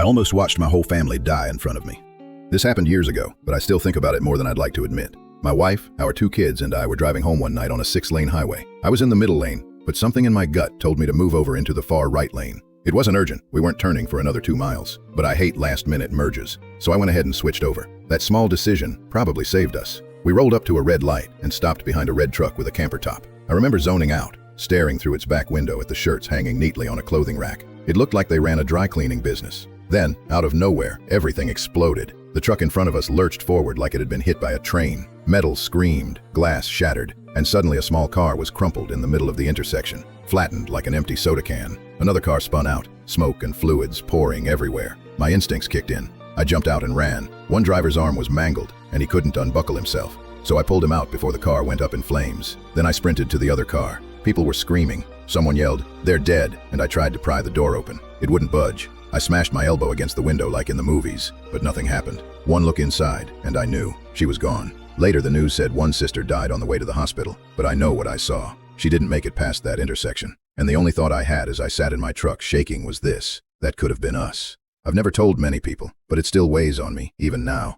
almost watched my whole family die in front of me. This happened years ago, but I still think about it more than I'd like to admit. My wife, our 2 kids, and I were driving home one night on a 6-lane highway. I was in the middle lane, but something in my gut told me to move over into the far right lane. It wasn't urgent, we weren't turning for another 2 miles, but I hate last-minute merges, so I went ahead and switched over. That small decision probably saved us. We rolled up to a red light and stopped behind a red truck with a camper top. I remember zoning out, staring through its back window at the shirts hanging neatly on a clothing rack. It looked like they ran a dry cleaning business. Then, out of nowhere, everything exploded. The truck in front of us lurched forward like it had been hit by a train. Metal screamed, glass shattered, and suddenly a small car was crumpled in the middle of the intersection, flattened like an empty soda can. Another car spun out, smoke and fluids pouring everywhere. My instincts kicked in. I jumped out and ran. One driver's arm was mangled, and he couldn't unbuckle himself. So I pulled him out before the car went up in flames. Then I sprinted to the other car. People were screaming. Someone yelled, "They're dead," and I tried to pry the door open. It wouldn't budge. I smashed my elbow against the window like in the movies, but nothing happened. One look inside, and I knew. She was gone. Later, the news said one sister died on the way to the hospital, but I know what I saw. She didn't make it past that intersection. And the only thought I had as I sat in my truck shaking was this: that could have been us. I've never told many people, but it still weighs on me, even now.